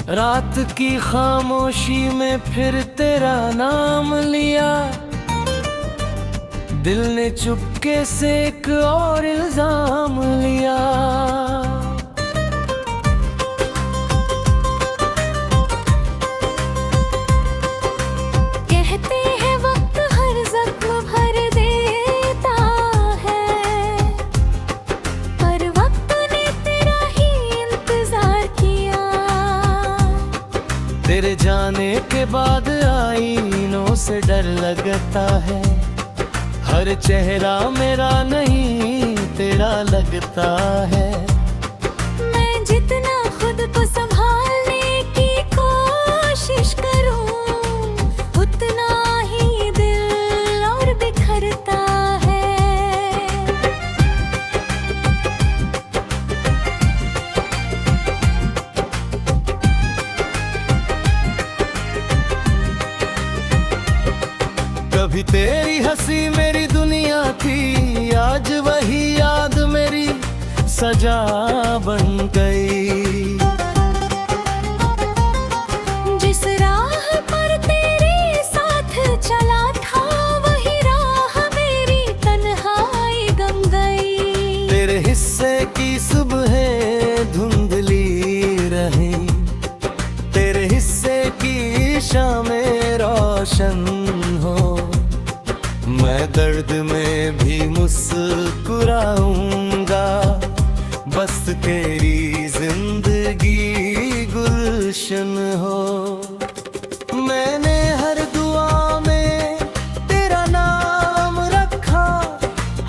रात की खामोशी में फिर तेरा नाम लिया, दिल ने चुपके से एक और इल्जाम लिया। कहते हैं वक्त हर जख्म भर देता है, पर वक्त ने तेरा ही इंतजार किया। तेरे जाने के बाद आईनों से डर लगता है, हर चेहरा मेरा नहीं तेरा लगता है। मैं जितना खुद को संभालने की कोशिश करूं, उतना ही दिल और बिखरता है। कभी तेरी हंसी मेरी दुनिया थी, आज वही याद मेरी सजा बन गई। जिस राह पर तेरे साथ चला था, वही राह मेरी तन्हाई गम गई। तेरे हिस्से की सुबह धुंधली रही, तेरे हिस्से की शामें रोशन हो। मैं दर्द में भी मुस्कुराऊंगा, बस तेरी जिंदगी गुलशन हो। मैंने हर दुआ में तेरा नाम रखा,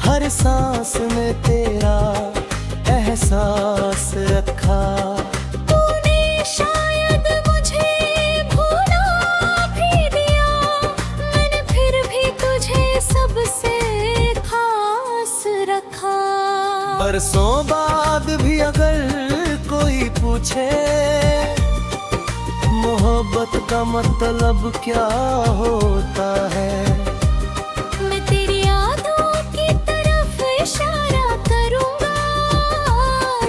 हर सांस में तेरा एहसास रखा। तूने शायद मुझे भुला भी दिया, मैंने फिर भी तुझे सबसे खास रखा। बरसों बाद भी अगर कोई पूछे मोहब्बत का मतलब क्या होता है, मैं तेरी यादों की तरफ इशारा करूंगा,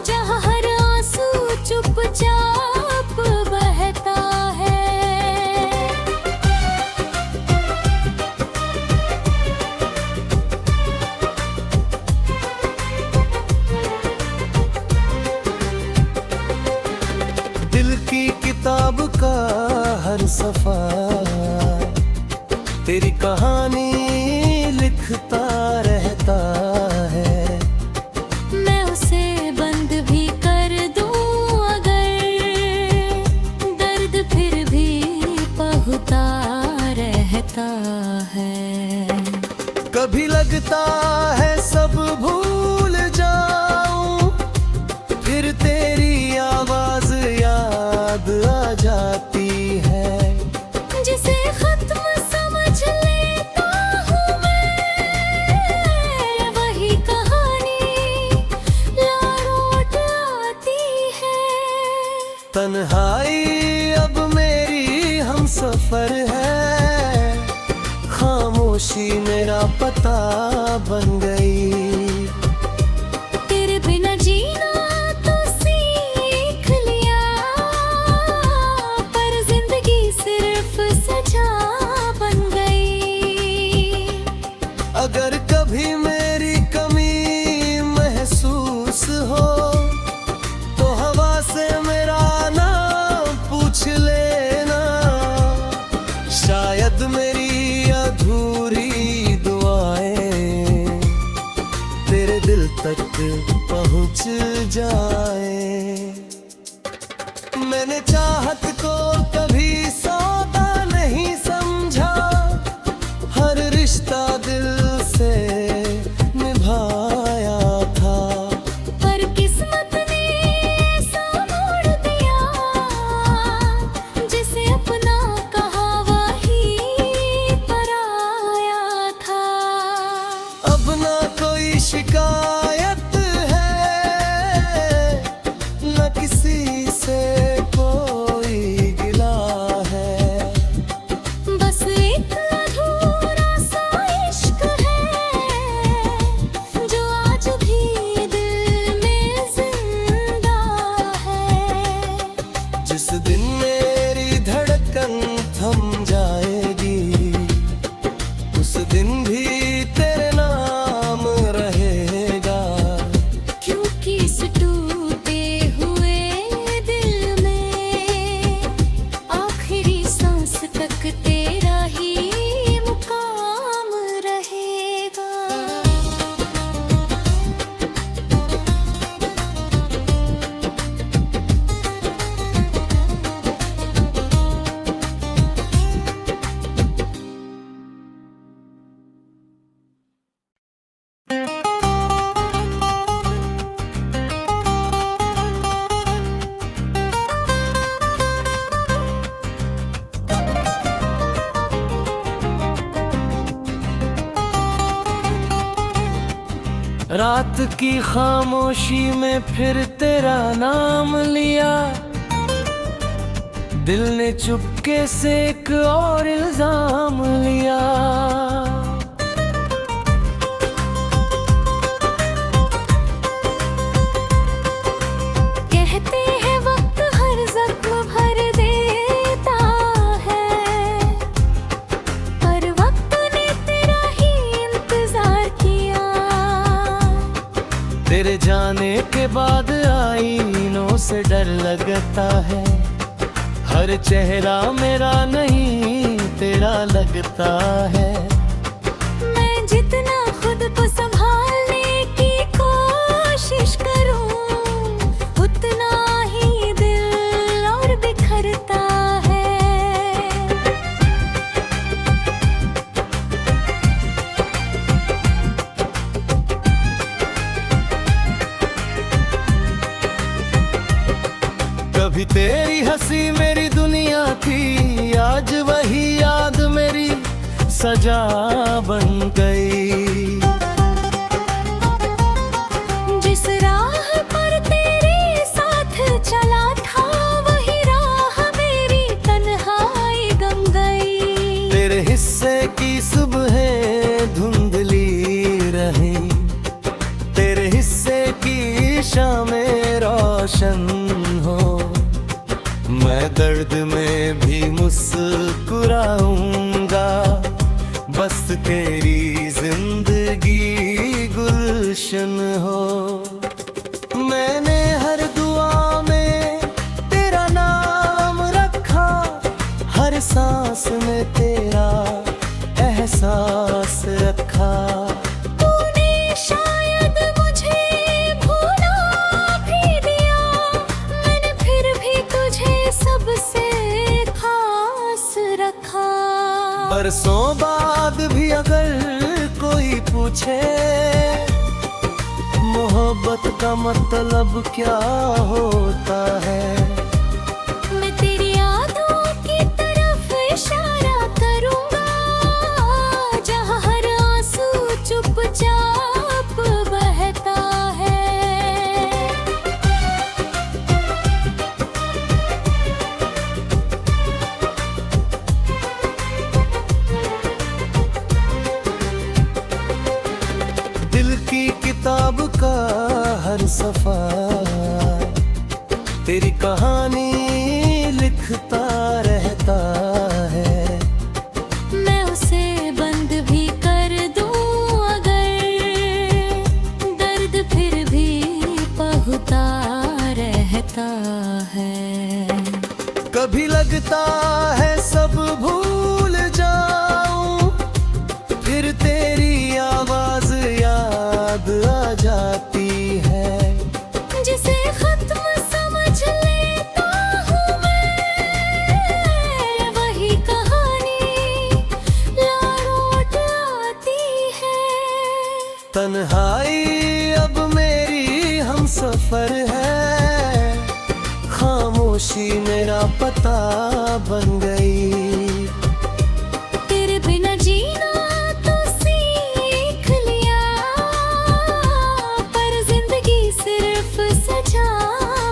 जहां हर आंसू चुपचाप बहता है। दिल की किताब का हर सफा तेरी कहानी लिखता रहता है। मैं उसे बंद भी कर दूं अगर, दर्द फिर भी बहुता रहता है। कभी लगता है सब भूल जाऊं, फिर तेरी आवाज याद आ जाती है। जिसे खत्म समझ लेता हूँ मैं, वही कहानी लौट आती है। तन्हाई अब मेरी हमसफर है, खामोशी मेरा पता बन गई। तेरे बिना जीना तो सीख लिया, पर जिंदगी सिर्फ सजा बन गई। अगर कभी मेरी कमी महसूस हो, तो हवा से मेरा नाम पूछ लेना। शायद मेरी अधूरी दुआएं तेरे दिल तक पहुंच जाए। मैंने चाहत को कभी सौदा नहीं समझा, हर रिश्ता दिल से निभाया था। पर किस्मत ने ऐसा मोड़ दिया, जिसे अपना कहा वही पराया था। अब ना कोई शिकायत है, न किसी से कोई रात की खामोशी में फिर तेरा नाम लिया, दिल ने चुपके से एक और इल्जाम लिया। कहते हैं वक्त हर जख्म भर देता है, पर वक्त ने तेरा ही इंतजार किया। तेरे जाने के बाद आईनों से डर लगता है, हर चेहरा मेरा नहीं तेरा लगता है। मैं जितना खुद को संभालने की कोशिश करूं, उतना ही दिल और बिखरता है। कभी तेरी हंसी मेरी दुनिया थी, आज वही याद मेरी सजा बन गई। जिस राह पर तेरे साथ चला था, वही राह मेरी तन्हाई गम गई। तेरे हिस्से की सुबह धुंधली रही, तेरे हिस्से की शामें रोशन हो। मैं दर्द में भी मुस्कुराऊंगा, बस तेरी जिंदगी गुलशन हो। मैंने हर दुआ में तेरा नाम रखा, हर सांस में तेरा एहसास रखा। तूने शायद मुझे भुला भी दिया, मैंने फिर भी तुझे सबसे खास रखा। बरसों बाद भी अगर कोई पूछे मोहब्बत का मतलब क्या होता है, मैं तेरी यादों की तरफ इशारा करूंगा, जहां हर आंसू चुपचाप बहता है। दिल की किताब का हर सफा तेरी कहानी लिखता रहता है। मैं उसे बंद भी कर दूं अगर, दर्द फिर भी बहुता रहता है। कभी लगता है सब भूल जाऊं, फिर तेरी आवाज याद आ जाती है। जिसे खत्म समझ लेता हूँ मैं, वही कहानी लौट आती है। तन्हाई अब मेरी हमसफर है, खामोशी मेरा पता बन गई। तेरे बिना जीना तो सीख लिया, पर जिंदगी सिर्फ सजा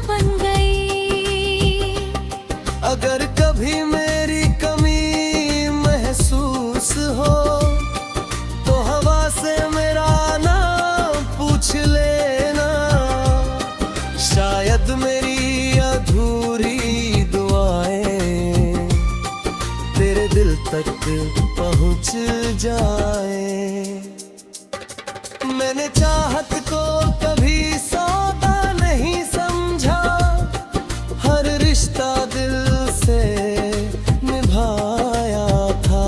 बन गई। अगर कभी मेरी कमी महसूस हो, तो हवा से मेरा नाम पूछ लेना। शायद मेरी अधूरी दुआएं तेरे दिल तक पहुंच जाए। मैंने चाहत को कभी सौदा नहीं समझा, हर रिश्ता दिल से निभाया था।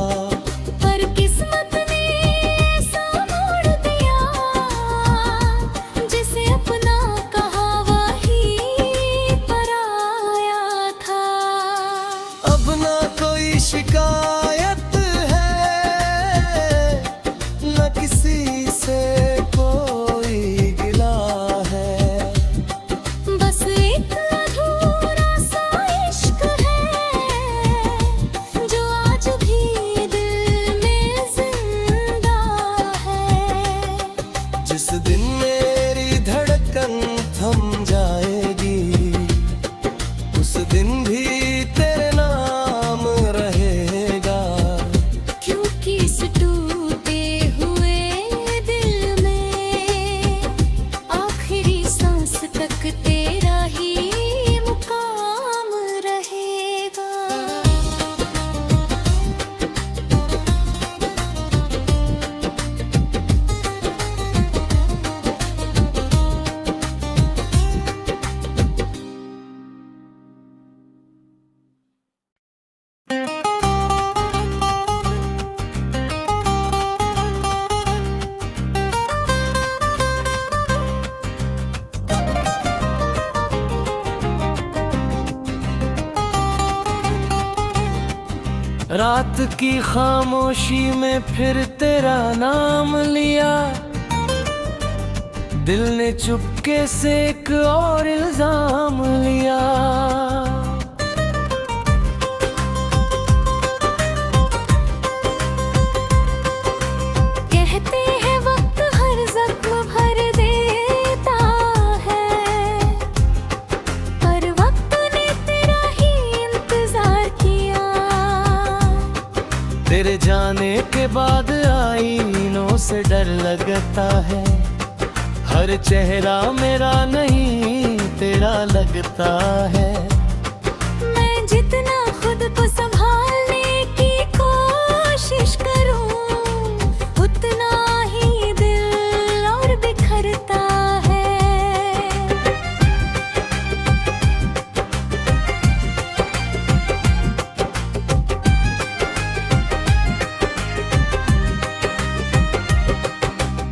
पर किस्मत ने ऐसा मोड़ दिया, जिसे अपना कहा वही पराया था। अब ना कोई शिकायत है, न किसी से कोई गिला है। बस एक अधूरा सा रात की खामोशी में फिर तेरा नाम लिया, दिल ने चुपके से एक और इल्जाम लिया। कहते हैं वक्त हर जख्म भर देता है, पर वक्त ने तेरा ही इंतजार किया। तेरे जाने के बाद आईनों से डर लगता है, हर चेहरा मेरा नहीं तेरा लगता है। मैं जितना खुद को संभालने की कोशिश करूं, उतना ही दिल और बिखरता है।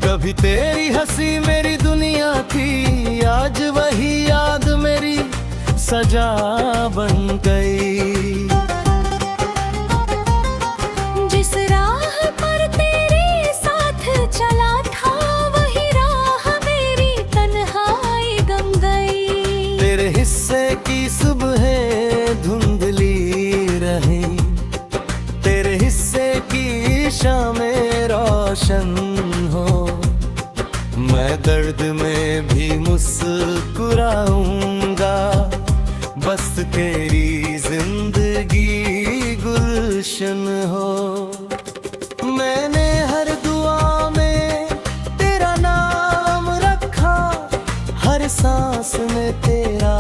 कभी तेरी हंसी मेरी दुनिया थी, आज वही याद मेरी सजा बन गई। जिस राह पर तेरे साथ चला था, वही राह मेरी तन्हाई गम गई। तेरे हिस्से की सुबह धुंधली रही, तेरे हिस्से की शामें रोशन हो। मैं दर्द में भी मुस्कुराऊंगा, बस तेरी जिंदगी गुलशन हो। मैंने हर दुआ में तेरा नाम रखा, हर सांस में तेरा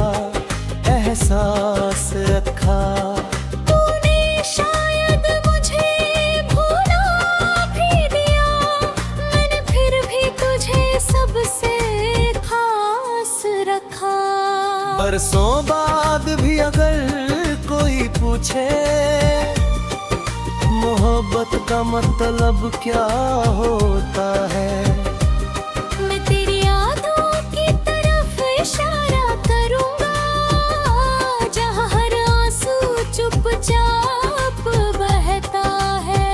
एहसास रखा। तूने शायद मुझे भुला भी दिया, मैंने फिर भी तुझे सबसे खास रखा। बरसों बाद भी अगर कोई पूछे मोहब्बत का मतलब क्या होता है, मैं तेरी यादों की तरफ इशारा करूंगा, जहां हर आंसू चुपचाप बहता है।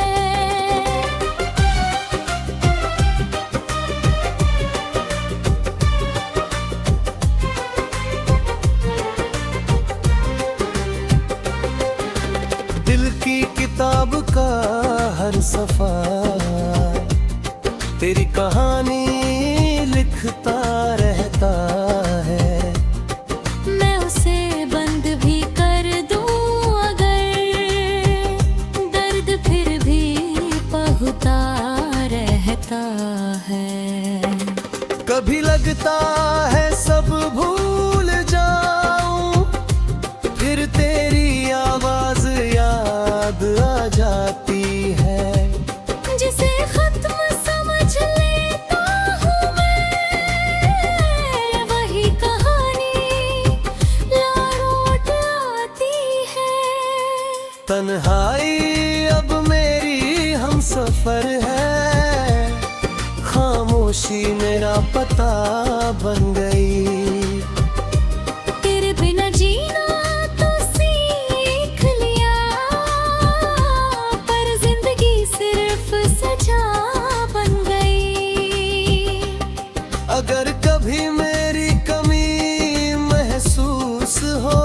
दिल की किताब का हर सफा तेरी कहानी लिखता रहता है। मैं उसे बंद भी कर दूं अगर, दर्द फिर भी बहुता रहता है। कभी लगता है सब भूल जाऊं, फिर तेरी आवाज याद आ जाती है। जिसे खत्म समझ लेता हूँ मैं, वही कहानी लौट आती है। तन्हाई अब मेरी हमसफर है, खामोशी मेरा पता बन गई। तेरे बिना जीना तो सीख लिया, पर जिंदगी सिर्फ सजा बन गई। अगर कभी मेरी कमी महसूस हो,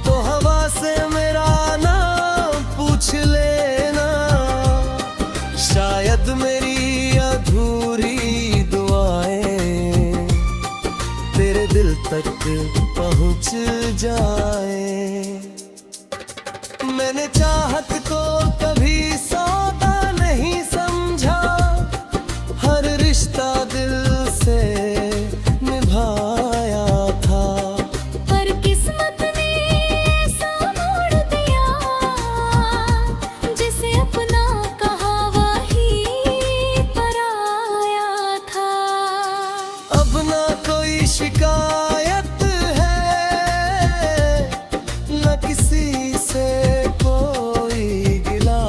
तो हवा से मेरा नाम पूछ लेना। शायद मेरी अधूरी दुआएं तेरे दिल तक पहुंच जाए। मैंने चाहत को कभी सौदा नहीं समझा, हर रिश्ता दिल से निभाया था। पर किस्मत ने ऐसा मोड़ दिया, जिसे अपना कहा वही पराया था। अब ना कोई शिकायत है, न किसी से कोई गिला।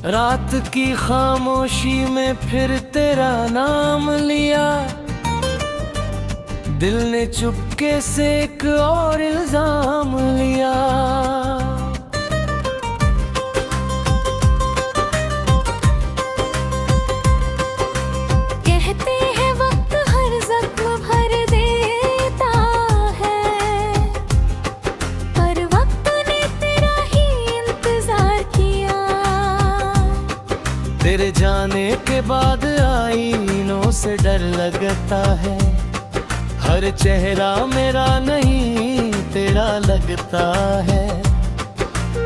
रात की खामोशी में फिर तेरा नाम लिया, दिल ने चुपके से एक और इल्जाम लिया। कहते हैं वक्त हर जख्म भर देता है, पर वक्त ने तेरा ही इंतजार किया। तेरे जाने के बाद आईनों से डर लगता है, हर चेहरा मेरा नहीं तेरा लगता है।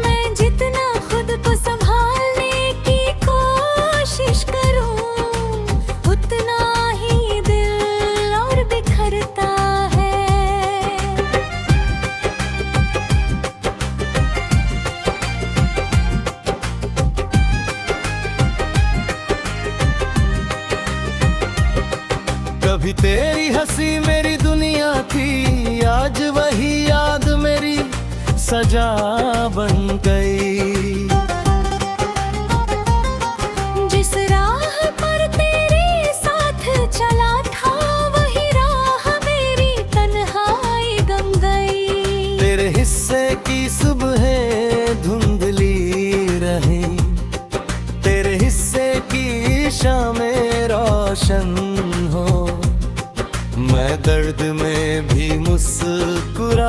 मैं जितना खुद को संभालने की कोशिश करूं, उतना ही दिल और बिखरता है। कभी तेरी हंसी मेरी दुनिया थी, आज वही याद मेरी सजा बन गई। जिस राह पर तेरे साथ चला था, वही राह मेरी तन्हाई गम गई। तेरे हिस्से की सुबह धुंधली रही, तेरे हिस्से की शामें रोशन हो। मैं दर्द में भी मुस्कुराऊंगा,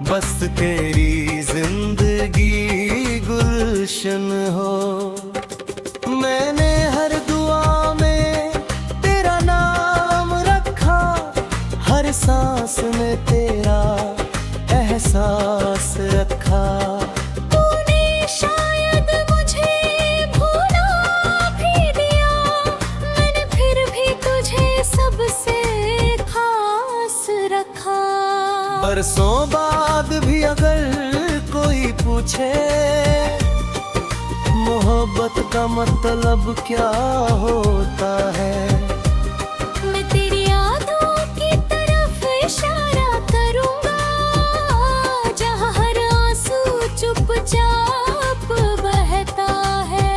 बस तेरी जिंदगी गुलशन हो। मैंने हर दुआ में तेरा नाम रखा, हर सांस में तेरा एहसास रखा। तूने शायद मुझे भुला भी दिया, मैंने फिर भी तुझे सबसे खास रखा। बरसों बाद भी अगर कोई पूछे, मोहब्बत का मतलब क्या होता है, मैं तेरी यादों की तरफ इशारा करूंगा, जहां हर आंसू चुपचाप बहता है।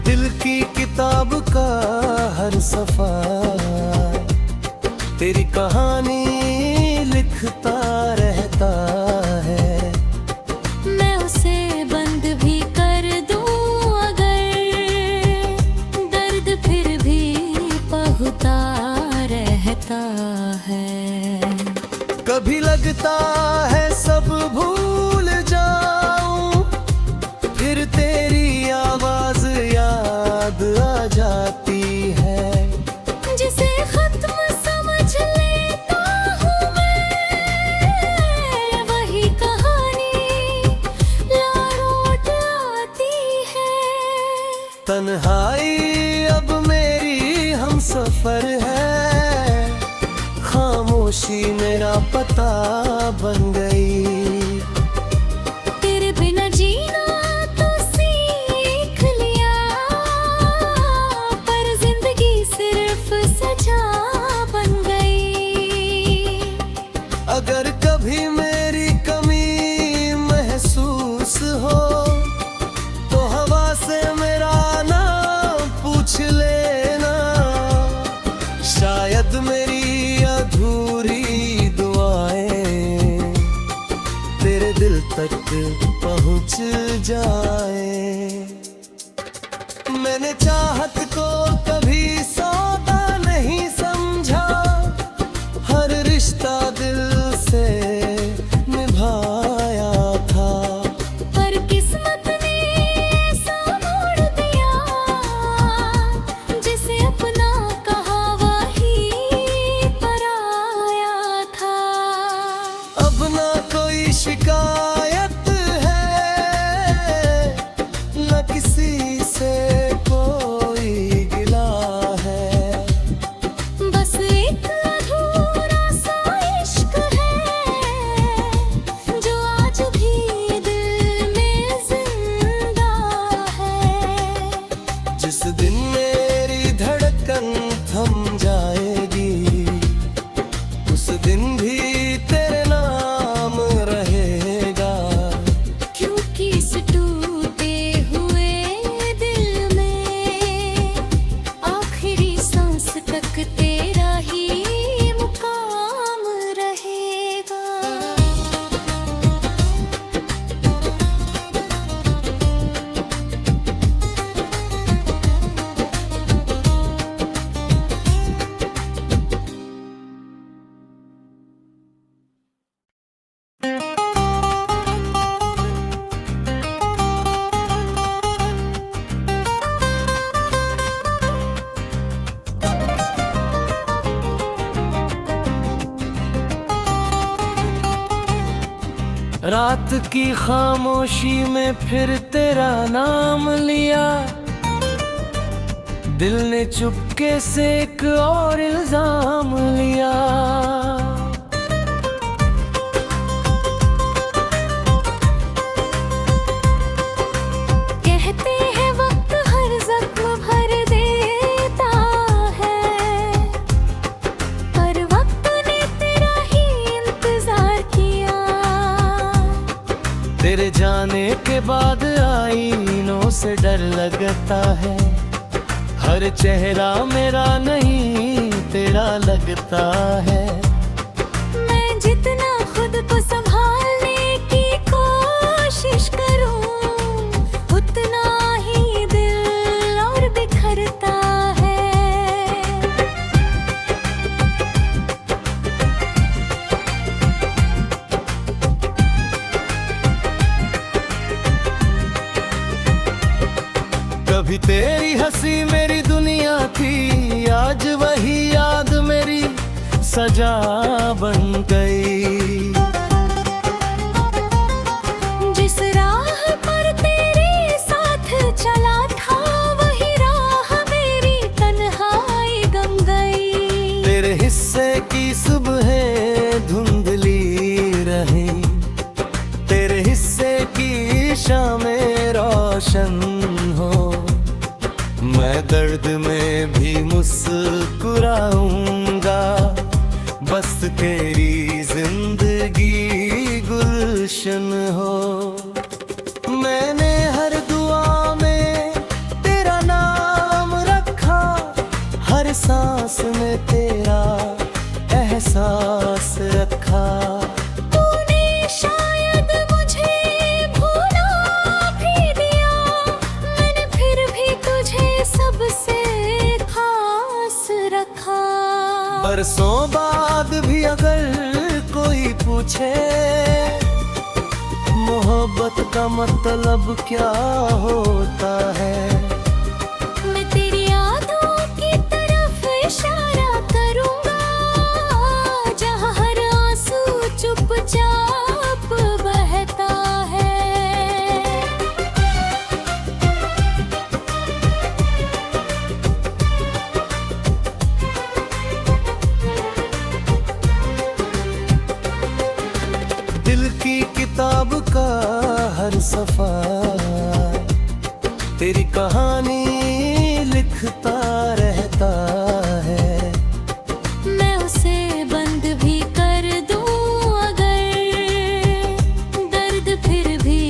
दिल की किताब का हर सफा तेरी कहानी लिखता रहता है। मैं उसे बंद भी कर दूं अगर, दर्द फिर भी बहुता रहता है। कभी लगता है सब भूल जाऊं, फिर तेरी आवाज याद आ जाती है। जिसे खत्म समझ लेता हूँ मैं, वही कहानी लौट आती है। तन्हाई अब मेरी हमसफर है, खामोशी मेरा पता बन गई। तेरे बिना जीना तो सीख लिया, पर जिंदगी सिर्फ सजा बन गई। अगर कभी मेरी कमी महसूस हो, तो हवा से मेरा नाम पूछ लेना। शायद मेरी अधूरी दुआएं तेरे दिल तक पहुंच जाए। मैंने चाहत को कभी सौदा नहीं समझा, हर रिश्ता दिल से निभाया था। पर किस्मत ने ऐसा मोड़ दिया, जिसे अपना कहा वही पराया था। अब ना कोई शिकायत है, न किसी से कोई गिला। रात की खामोशी में फिर तेरा नाम लिया, दिल ने चुपके से एक और इल्जाम लिया। कहते हैं वक्त हर जख्म भर देता है, पर वक्त ने तेरा ही इंतजार किया। तेरे जाने के बाद आईनों से डर लगता है, हर चेहरा मेरा नहीं तेरा लगता है। मैं जितना खुद को संभालने की कोशिश करूं, उतना ही दिल और बिखरता है। कभी तेरी हंसी मेरी दुनिया थी, आज वही याद मेरी सजा बन गई। जिस राह पर तेरे साथ चला था, वही राह मेरी तन्हाई गम गई। तेरे हिस्से की सुबह धुंधली रही, तेरे हिस्से की शामें रोशन हो। मैं दर्द में भी मुस्कुराऊंगा, बस तेरी जिंदगी गुलशन हो। मैंने हर दुआ में तेरा नाम रखा, हर सांस में तेरा एहसास रखा। तूने शायद मुझे भुला भी दिया, मैंने फिर भी तुझे सबसे खास रखा। बरसों बाद भी अगर कोई पूछे, मोहब्बत का मतलब क्या होता है, मैं तेरी यादों की तरफ इशारा करूंगा, जहां हर आंसू चुपचाप बहता है। दिल की किताब का हर सफा तेरी कहानी लिखता रहता है। मैं उसे बंद भी कर दूं अगर, दर्द फिर भी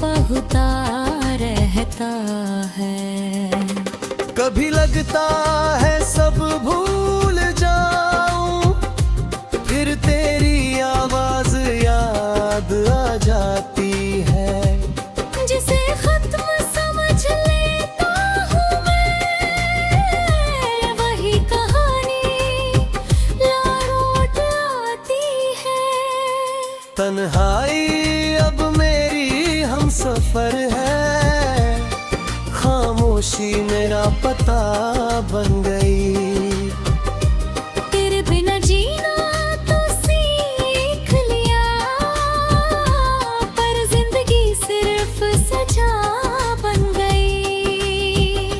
बहुता रहता है। कभी लगता है सब भूल जाऊं, फिर तेरी आवाज याद आ जाती है। जिसे खत्म समझ लेता हूँ मैं, वही कहानी लौट आती है। तन्हाई अब मेरी हमसफर है, खामोशी मेरा पता बन गई। तेरे बिना जीना तो सीख लिया, पर जिंदगी सिर्फ सजा बन गई।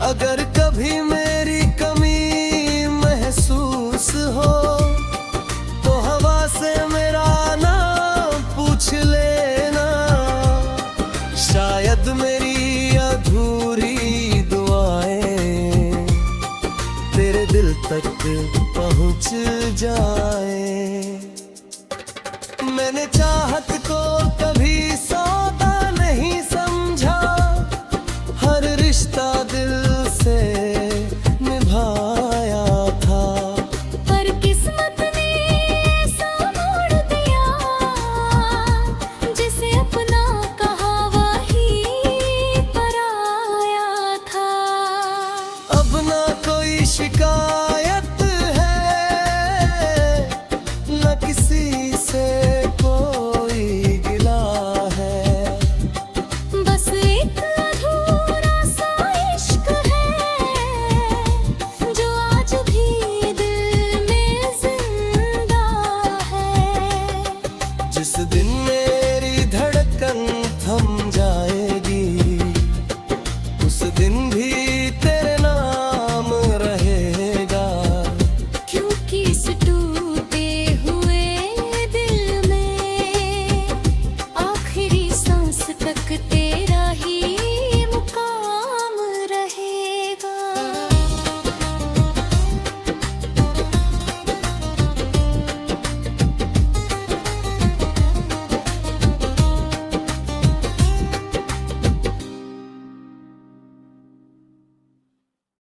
अगर कभी मेरी कमी महसूस हो, तो हवा से मेरा नाम पूछ लेना। शायद मेरी अधूरी दुआएं तेरे दिल तक पहुंच जाए। मैंने चाहत को कभी सौ